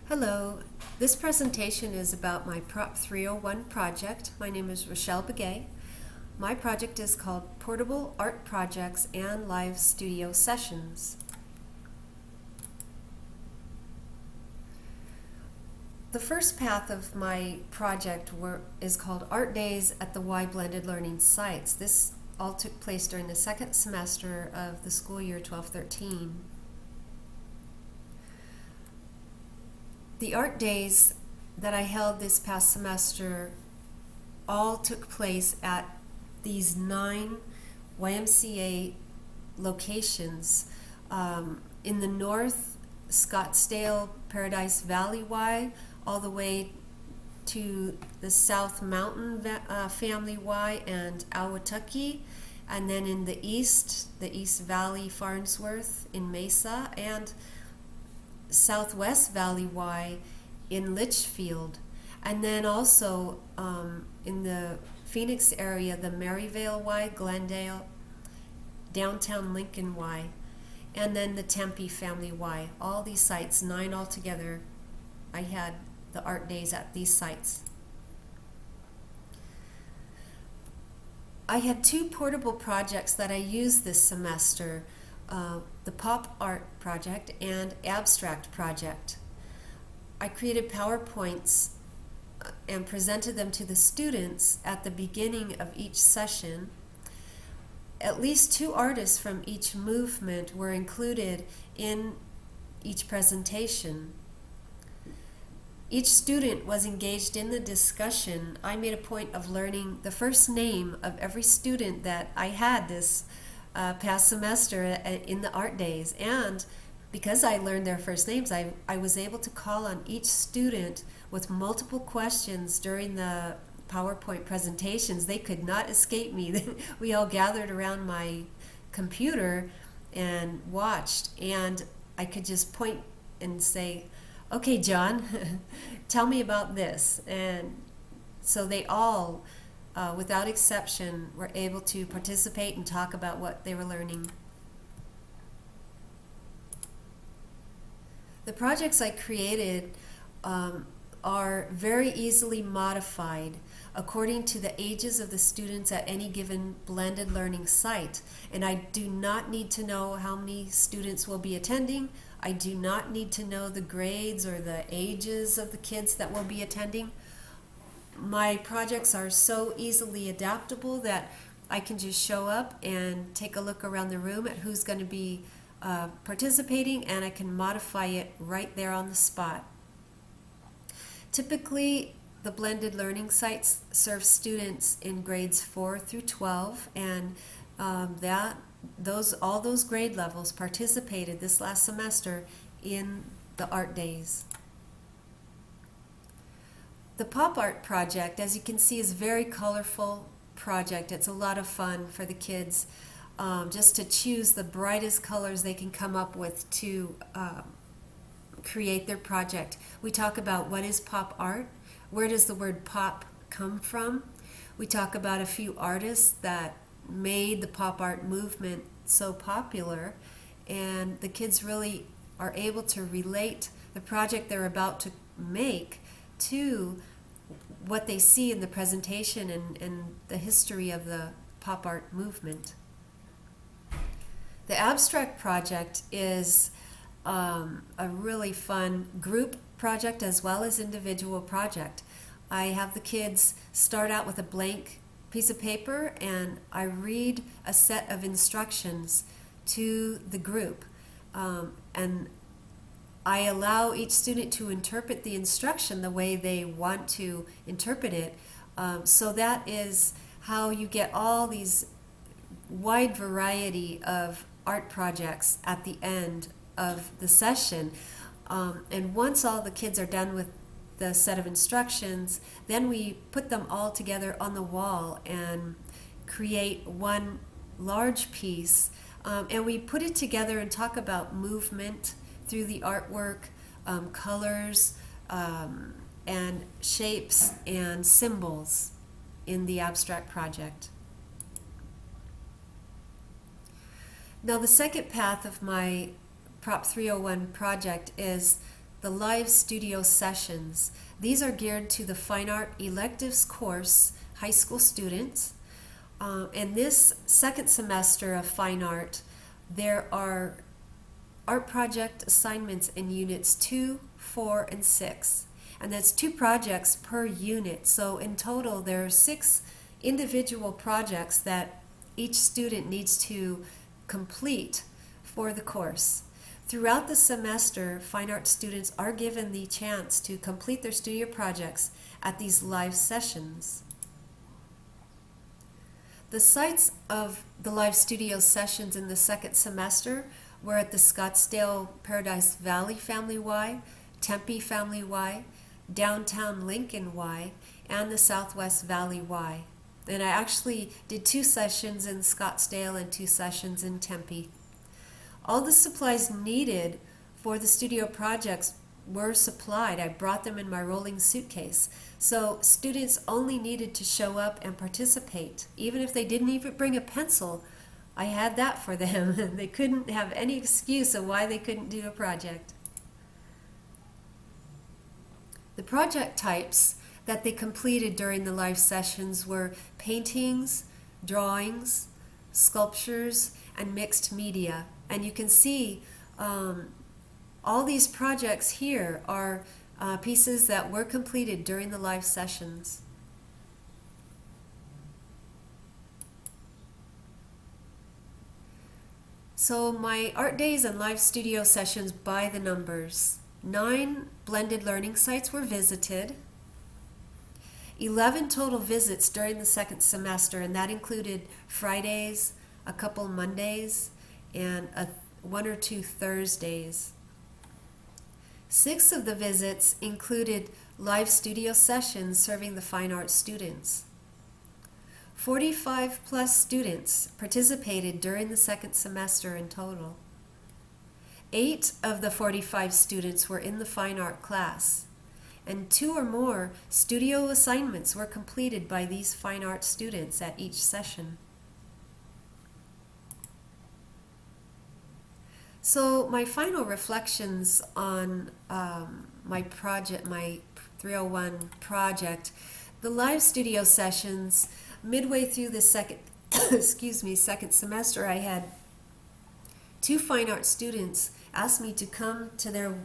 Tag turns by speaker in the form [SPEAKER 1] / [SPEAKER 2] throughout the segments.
[SPEAKER 1] Hello, this presentation is about my Prop 301 project. My name is Rochelle Begay. My project is called Portable Art Projects and Live Studio Sessions. The first path of my project is called Art Days at the Y Blended Learning Sites. This all took place during the second semester of the school year 12-13. The art days that I held this past semester all took place at these 9 YMCA locations. In the north, Scottsdale, Paradise Valley Y, all the way to the South Mountain Family Y and Ahwatukee, and then in the East Valley Farnsworth in Mesa, and Southwest Valley Y in Litchfield, and then also in the Phoenix area, the Maryvale Y, Glendale, downtown Lincoln Y, and then the Tempe Family Y. All these sites, 9 altogether, I had the art days at these sites. I had 2 portable projects that I used this semester. The Pop Art project and Abstract project. I created PowerPoints and presented them to the students at the beginning of each session. At least 2 artists from each movement were included in each presentation. Each student was engaged in the discussion. I made a point of learning the first name of every student that I had this past semester in the art days, and because I learned their first names, I was able to call on each student with multiple questions during the PowerPoint presentations. They could not escape me. We all gathered around my computer and watched, and I could just point and say, "Okay, John, tell me about this." And so they all without exception, were able to participate and talk about what they were learning. The projects I created are very easily modified according to the ages of the students at any given blended learning site. And I do not need to know how many students will be attending. I do not need to know the grades or the ages of the kids that will be attending. My projects are so easily adaptable that I can just show up and take a look around the room at who's going to be participating, and I can modify it right there on the spot. Typically, the blended learning sites serve students in grades 4 through 12, and all those grade levels participated this last semester in the art days. The Pop Art project, as you can see, is a very colorful project. It's a lot of fun for the kids just to choose the brightest colors they can come up with to create their project. We talk about what is pop art, where does the word pop come from. We talk about a few artists that made the pop art movement so popular, and the kids really are able to relate the project they're about to make to what they see in the presentation and the history of the pop art movement. The Abstract project is a really fun group project as well as individual project. I have the kids start out with a blank piece of paper, and I read a set of instructions to the group, and I allow each student to interpret the instruction the way they want to interpret it. So that is how you get all these wide variety of art projects at the end of the session. And once all the kids are done with the set of instructions, then we put them all together on the wall and create one large piece. And we put it together and talk about movement through the artwork, colors, and shapes and symbols in the Abstract project. Now, the second path of my Prop 301 project is the live studio sessions. These are geared to the Fine Art Electives course, high school students. And this second semester of Fine Art, there are art project assignments in units 2, 4, and 6. And that's 2 projects per unit. So in total, there are 6 individual projects that each student needs to complete for the course. Throughout the semester, fine art students are given the chance to complete their studio projects at these live sessions. The sites of the live studio sessions in the second semester were at the Scottsdale Paradise Valley Family Y, Tempe Family Y, Downtown Lincoln Y, and the Southwest Valley Y. And I actually did 2 sessions in Scottsdale and 2 sessions in Tempe. All the supplies needed for the studio projects were supplied. I brought them in my rolling suitcase. So students only needed to show up and participate. Even if they didn't even bring a pencil, I had that for them. They couldn't have any excuse of why they couldn't do a project. The project types that they completed during the live sessions were paintings, drawings, sculptures, and mixed media. And you can see all these projects here are pieces that were completed during the live sessions. So my art days and live studio sessions by the numbers. 9 blended learning sites were visited. 11 total visits during the second semester, and that included Fridays, a couple Mondays, and 1 or 2 Thursdays. 6 of the visits included live studio sessions serving the fine arts students. 45 plus students participated during the second semester in total. 8 of the 45 students were in the fine art class, and 2 or more studio assignments were completed by these fine art students at each session. So my final reflections on my project, my 301 project, the live studio sessions, midway through the second second semester, I had 2 fine art students ask me to come to their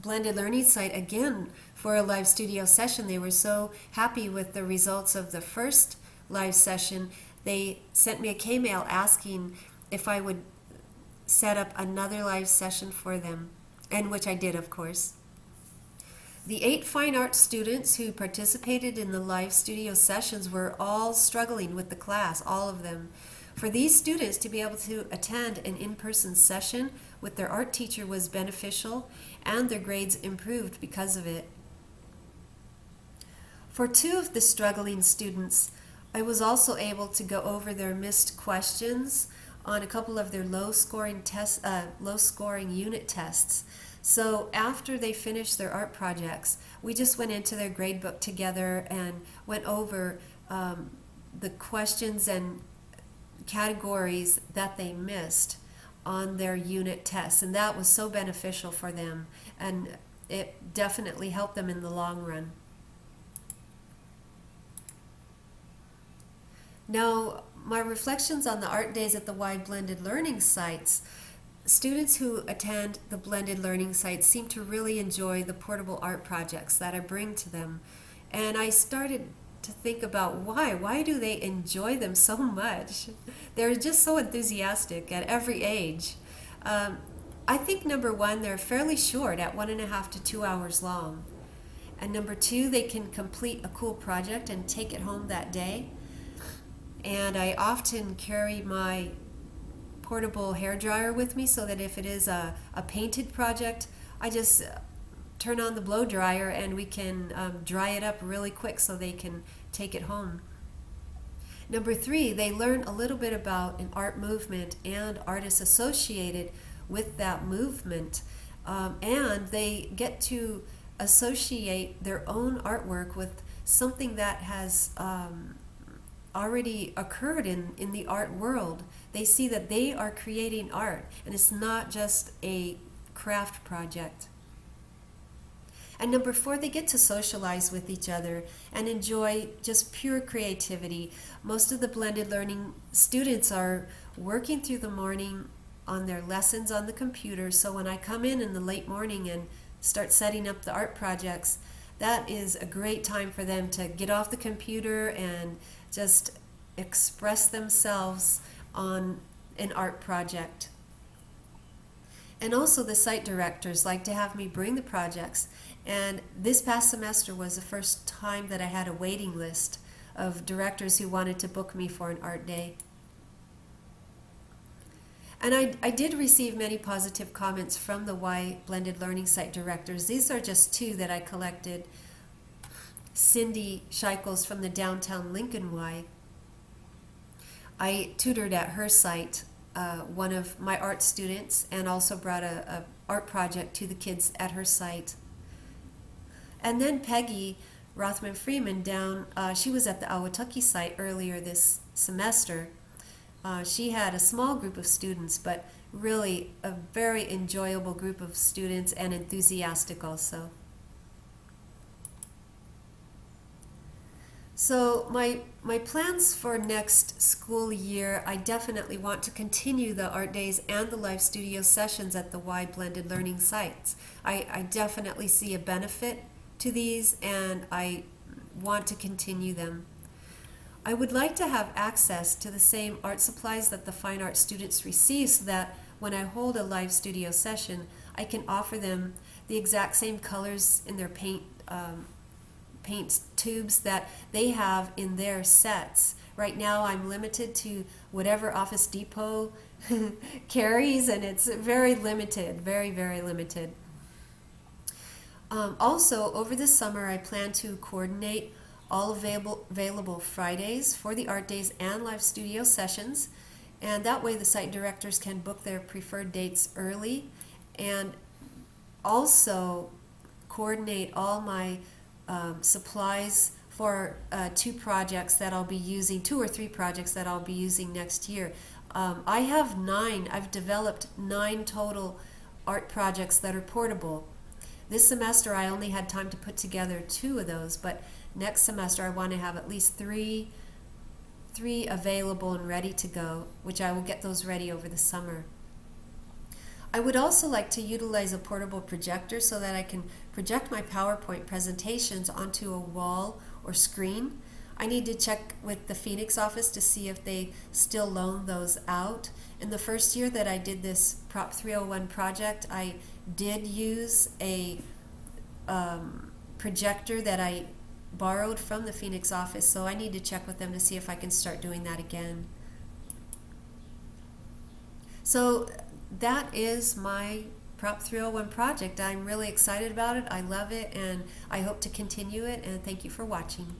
[SPEAKER 1] blended learning site again for a live studio session. They were so happy with the results of the first live session. They sent me a K-mail asking if I would set up another live session for them, and which I did, of course. The 8 fine art students who participated in the live studio sessions were all struggling with the class, all of them. For these students to be able to attend an in-person session with their art teacher was beneficial, and their grades improved because of it. For 2 of the struggling students, I was also able to go over their missed questions on a couple of their low-scoring unit tests. So after they finished their art projects, we just went into their grade book together and went over the questions and categories that they missed on their unit tests, and that was so beneficial for them, and it definitely helped them in the long run. Now, my reflections on the art days at the Y blended learning sites. Students who attend the blended learning sites seem to really enjoy the portable art projects that I bring to them. And I started to think about why. Why do they enjoy them so much? They're just so enthusiastic at every age. I think number 1, they're fairly short at 1.5 to 2 hours long. And number 2, they can complete a cool project and take it home that day. And I often carry my portable hair dryer with me so that if it is a painted project, I just turn on the blow dryer and we can dry it up really quick so they can take it home. Number 3, they learn a little bit about an art movement and artists associated with that movement, and they get to associate their own artwork with something that has already occurred in the art world. They see that they are creating art, and it's not just a craft project. And number 4, they get to socialize with each other and enjoy just pure creativity. Most of the blended learning students are working through the morning on their lessons on the computer, so when I come in the late morning and start setting up the art projects, that is a great time for them to get off the computer and just express themselves on an art project. And also the site directors like to have me bring the projects. And this past semester was the first time that I had a waiting list of directors who wanted to book me for an art day. And I did receive many positive comments from the Y Blended Learning site directors. These are just 2 that I collected. Cindy Scheichels from the downtown Lincoln Y. I tutored at her site one of my art students, and also brought a art project to the kids at her site. And then Peggy Rothman Freeman down, she was at the Ahwatukee site earlier this semester. She had a small group of students, but really a very enjoyable group of students and enthusiastic also. So my plans for next school year, I definitely want to continue the art days and the live studio sessions at the Y Blended Learning sites. I definitely see a benefit to these, and I want to continue them. I would like to have access to the same art supplies that the fine art students receive, so that when I hold a live studio session, I can offer them the exact same colors in their paint tubes that they have in their sets. Right now I'm limited to whatever Office Depot carries, and it's very limited, very, very limited. Also, over the summer I plan to coordinate all available Fridays for the art days and live studio sessions, and that way the site directors can book their preferred dates early, and also coordinate all my supplies for 2 projects that I'll be using, 2 or 3 projects that I'll be using next year. I've developed 9 total art projects that are portable. This semester I only had time to put together 2 of those, but next semester I want to have at least three available and ready to go, which I will get those ready over the summer. I would also like to utilize a portable projector so that I can project my PowerPoint presentations onto a wall or screen. I need to check with the Phoenix office to see if they still loan those out. In the first year that I did this Prop 301 project, I did use a projector that I borrowed from the Phoenix office, so I need to check with them to see if I can start doing that again. So that is my Prop 301 project. I'm really excited about it. I love it, and I hope to continue it, and thank you for watching.